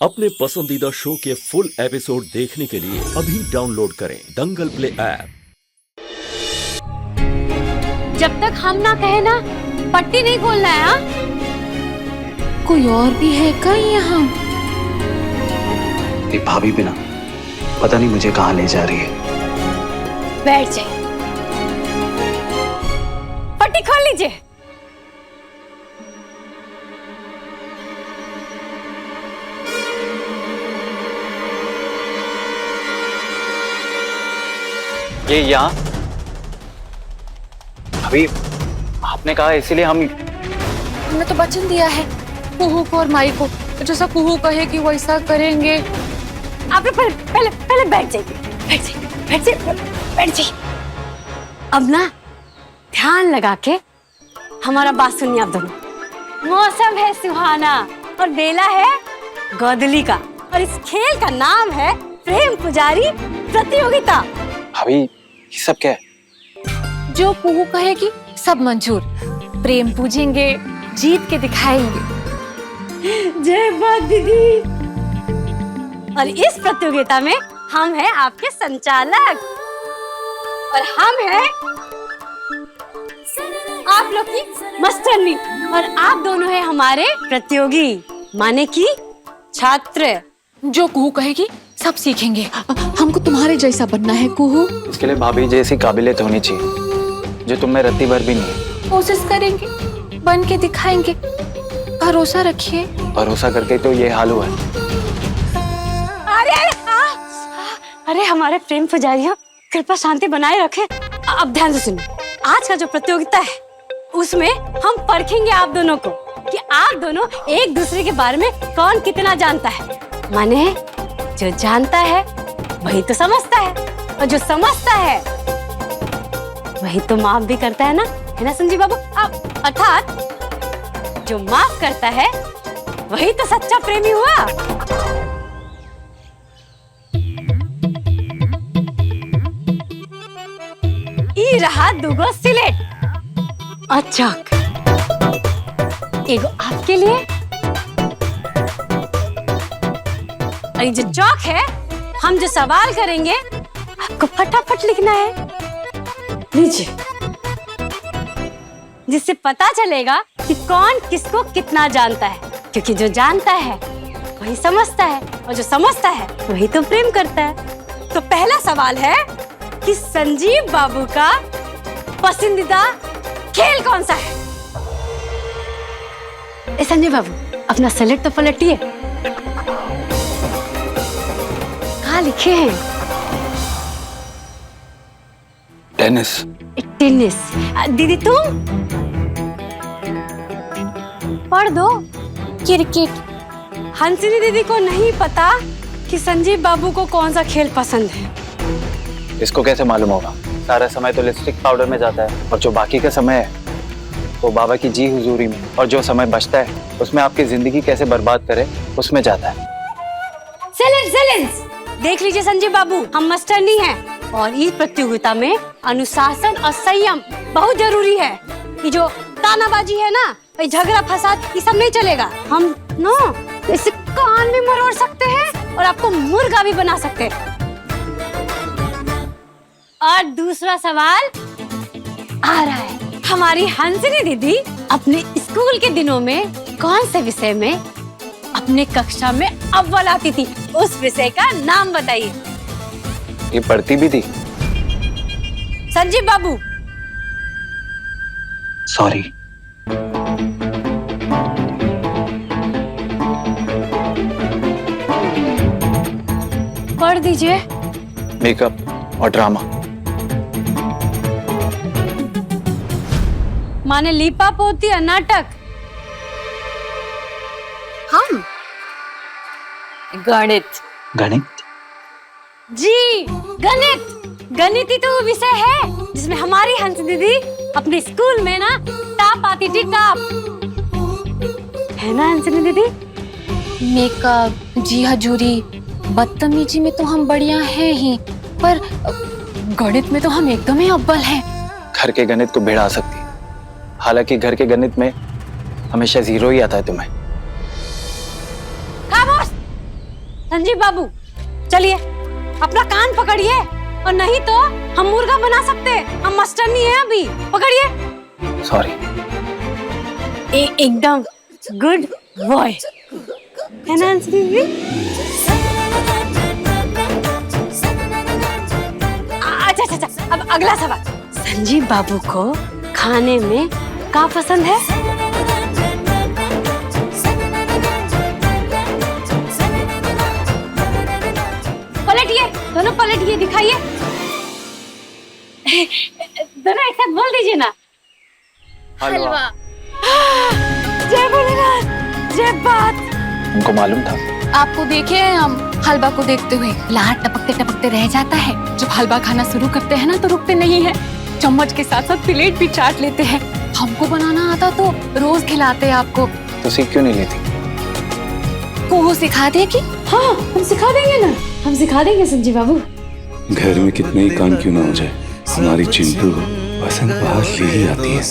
अपने पसंदीदा शो के फुल एपिसोड देखने के लिए अभी डाउनलोड करें दंगल प्ले ऐप। जब तक हम ना कहे ना पट्टी नहीं खोलना है। हाँ? कोई और भी है क्या यहाँ? ये भाभी बिना पता नहीं मुझे कहाँ ले जा रही है। बैठ जाइए, पट्टी खोल लीजिए। ये यहाँ अभी आपने कहा, इसीलिए हमने तो वचन दिया है कुहू को और माई को, जैसा कुहू कहे कि वैसा करेंगे। आप लोग पहले बैठ जाइए। अब ना ध्यान लगा के हमारा बात सुनिए आप दोनों। मौसम है सुहाना और बेला है गोदली का, और इस खेल का नाम है प्रेम पुजारी प्रतियोगिता। भाभी ये सब क्या है? जो कुहू कहेगी सब मंजूर। प्रेम पूजेंगे, जीत के दिखाएंगे। जय बात दीदी। और इस प्रतियोगिता में हम हैं आपके संचालक और हम हैं आप लोग की मास्टरनी, और आप दोनों हैं हमारे प्रतियोगी माने की छात्र। जो कुहू कहेगी सब सीखेंगे। हमको तुम्हारे जैसा बनना है कुहू। इसके लिए भाभी जैसी काबिलियत होनी चाहिए जो तुम में रत्ती भर भी नहीं है। कोशिश करेंगे, बन के दिखाएंगे। भरोसा रखिए। भरोसा करके तो ये हाल हुआ है। अरे हमारे प्रेम पुजारियों, कृपा शांति बनाए रखे। अब ध्यान से सुनिए, आज का जो प्रतियोगिता है उसमें हम परखेंगे आप दोनों को कि आप दोनों एक दूसरे के बारे में कौन कितना जानता है। माने जो जानता है वही तो समझता है, और जो समझता है वही तो माफ भी करता है ना संजीव बाबू? अर्थात जो माफ करता है वही तो सच्चा प्रेमी हुआ। ई रहा दुगो सिलेट। अच्छा, एगो आपके लिए, और ये जो चौक है, हम जो सवाल करेंगे आपको फटाफट लिखना है। लीजिए, जिससे पता चलेगा कि कौन किसको कितना जानता है, क्योंकि जो जानता है वही समझता है, और जो समझता है वही तो प्रेम करता है। तो पहला सवाल है कि संजीव बाबू का पसंदीदा खेल कौन सा है? संजीव बाबू, अपना स्लेट तो पलटिए। कहाँ लिखे हैं? टेनिस। टेनिस। दीदी तुम पढ़ दो। क्रिकेट। हंसिनी दीदी को नहीं पता कि संजीव बाबू को कौन सा खेल पसंद है। इसको कैसे मालूम होगा? सारा समय तो लिपस्टिक पाउडर में जाता है, और जो बाकी का समय है वो बाबा की जी हुजूरी में, और जो समय बचता है उसमें आपकी जिंदगी कैसे बर्बाद करे उसमें जाता है। साइलेंस। देख लीजिए संजीव बाबू, हम मास्टर नहीं हैं, और इस प्रतियोगिता में अनुशासन और संयम बहुत जरूरी है। ये जो तानाबाजी है ना, झगड़ा फसाद, ये सब नहीं चलेगा। हम ना इसे कान भी मरोड़ सकते हैं और आपको मुर्गा भी बना सकते हैं। और दूसरा सवाल आ रहा है, हमारी हंसिनी दीदी अपने स्कूल के दिनों में कौन से विषय में अपने कक्षा में अव्वल आती थी? उस विषय का नाम बताइए। ये पढ़ती भी थी? संजीव बाबू। सॉरी। पढ़ दीजिए। मेकअप और ड्रामा। माने लीपा पोती और नाटक। हम गणित। गणित? जी, गणित ही तो वो विषय है जिसमें हमारी हंस दीदी अपने स्कूल में ना टॉप आती थी, टॉप। है ना हंसिनी दीदी? मेकअप, जी हजूरी, बदतमीजी में तो हम बढ़िया हैं ही, पर गणित में तो हम एकदम ही अव्वल हैं। घर के गणित को भिड़ा सकती, हालांकि घर के गणित में हमेशा जीरो ही आता है तुम्हें। खामोश। संजीव बाबू चलिए अपना कान पकड़िए, और नहीं तो हम मुर्गा बना सकते हैं, हम मास्टर नहीं है अभी। पकड़िए। सॉरी। एकदम गुड बॉय है ना अंजलि दीदी? अच्छा अच्छा अच्छा, अब अगला सवाल। संजीव बाबू को खाने में क्या पसंद है? पलटिए, दोनों पलटिए, दिखाइए। दोनों एक साथ बोल दीजिए ना। हलवा। जय भोलेनाथ, जय बात। उनको मालूम था। आपको देखे हैं हम हलवा को देखते हुए, लार टपकते टपकते रह जाता है। जब हलवा खाना शुरू करते हैं ना तो रुकते नहीं है, चम्मच के साथ साथ प्लेट भी चाट लेते हैं। हमको बनाना आता तो रोज खिलाते आपको। तो सीख क्यों नहीं लेती? वो सिखा देगी। हाँ हम सिखा देंगे ना, हम सिखा देंगे संजीव बाबू। घर में कितने ही काम क्यों ना हो जाए, हमारी चिंटू पसंद बाहर ले ही आती है।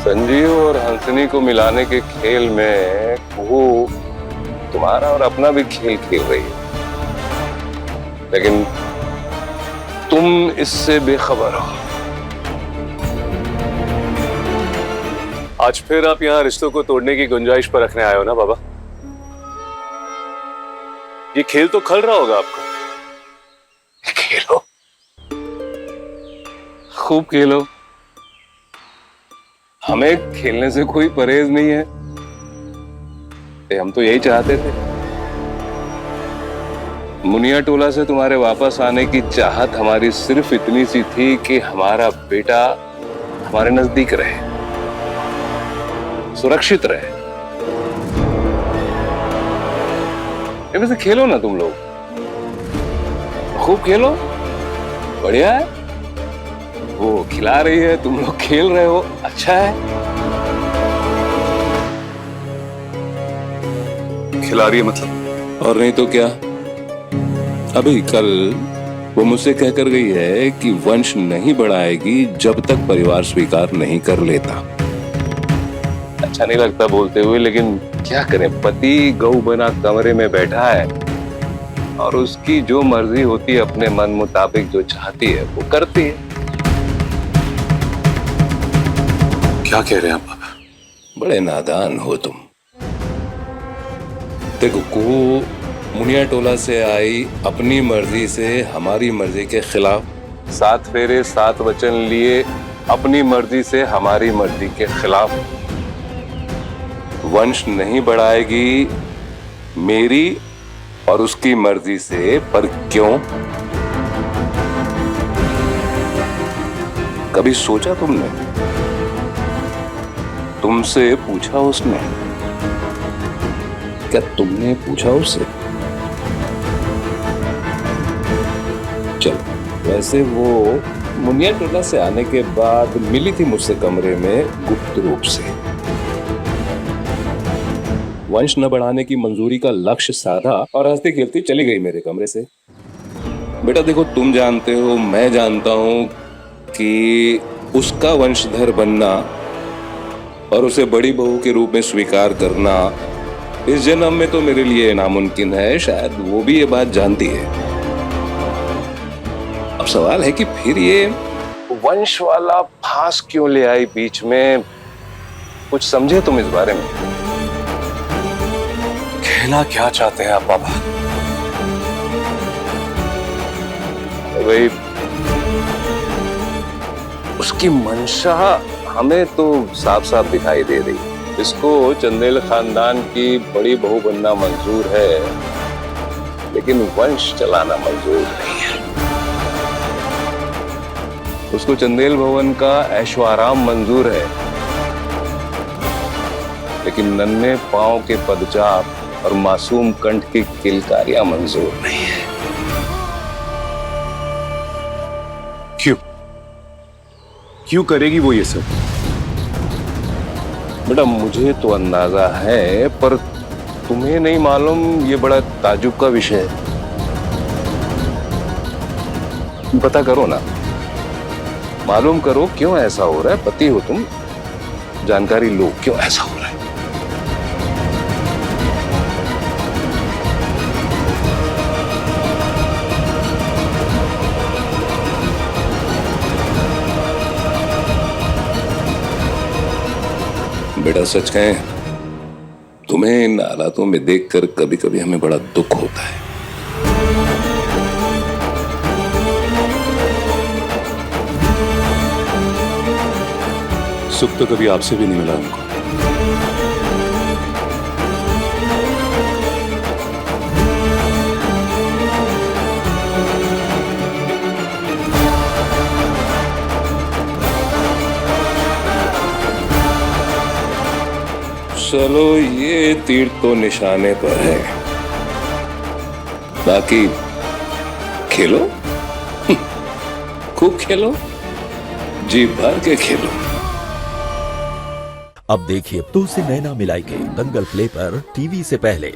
संजीव और हंसनी को मिलाने के खेल में वो तुम्हारा और अपना भी खेल खेल रही है, लेकिन तुम इससे बेखबर हो। आज फिर आप यहाँ रिश्तों को तोड़ने की गुंजाइश पर रखने आए हो ना बाबा? ये खेल तो खल रहा होगा आपको। खेलो, खूब खेलो। हमें खेलने से कोई परहेज नहीं है, हम तो यही चाहते थे। मुनिया टोला से तुम्हारे वापस आने की चाहत हमारी सिर्फ इतनी सी थी कि हमारा बेटा हमारे नजदीक रहे, सुरक्षित रहे। वैसे खेलो ना तुम लोग, खूब खेलो, बढ़िया है। वो खिला रही है, तुम लोग खेल रहे हो, अच्छा है। खिला रही है मतलब? और नहीं तो क्या। अभी कल वो मुझसे कहकर गई है कि वंश नहीं बढ़ाएगी जब तक परिवार स्वीकार नहीं कर लेता। अच्छा नहीं लगता बोलते हुए, लेकिन क्या करें, पति गऊ बना कमरे में बैठा है और उसकी जो मर्जी होती है, अपने मन मुताबिक जो चाहती है वो करती है। क्या कह रहे हैं आप? बड़े नादान हो तुम। देखो को मुनिया टोला से आई अपनी मर्जी से हमारी मर्जी के खिलाफ, 7 फेरे 7 वचन लिए अपनी मर्जी से हमारी मर्जी के खिलाफ। वंश नहीं बढ़ाएगी मेरी और उसकी मर्जी से, पर क्यों? कभी सोचा तुमने? तुमसे पूछा उसने? क्या तुमने पूछा उससे? चलो, वैसे वो मुनिया टोला से आने के बाद मिली थी मुझसे कमरे में गुप्त रूप से। वंश न बढ़ाने की मंजूरी का लक्ष्य साधा और हंसती खेलती चली गई मेरे कमरे से। बेटा देखो, तुम जानते हो, मैं जानता हूं कि उसका वंशधर बनना और उसे बड़ी बहू के रूप में स्वीकार करना इस जन्म में तो मेरे लिए नामुमकिन है। शायद वो भी ये बात जानती है। अब सवाल है कि फिर ये वंश वाला फांस क्यों ले आई बीच में? कुछ समझे तुम इस बारे में? कहना क्या चाहते हैं आप बाबा? भाई उसकी मंशा हमें तो साफ साफ दिखाई दे रही। इसको चंदेल खानदान की बड़ी बहू बनना मंजूर है, लेकिन वंश चलाना मंजूर नहीं है। उसको चंदेल भवन का ऐशो आराम मंजूर है, लेकिन नन्हे पांव के पदचाप और मासूम कंठ की किलकारियां मंजूर नहीं है। क्यों? क्यों करेगी वो ये सब? बेटा मुझे तो अंदाजा है, पर तुम्हें नहीं मालूम, ये बड़ा ताजुब का विषय है। पता करो ना, मालूम करो क्यों ऐसा हो रहा है। पति हो तुम, जानकारी लो क्यों ऐसा हो रहा है। बेटा सच कहें, तुम्हें इन हालातों में देखकर कभी कभी हमें बड़ा दुख होता है। सुख तो कभी आपसे भी नहीं मिला हमको। चलो ये तीर तो निशाने पर है, बाकी खेलो, खूब खेलो, जी भर के खेलो। अब देखिए तो से नैना मिलाई के दंगल प्ले पर टीवी से पहले।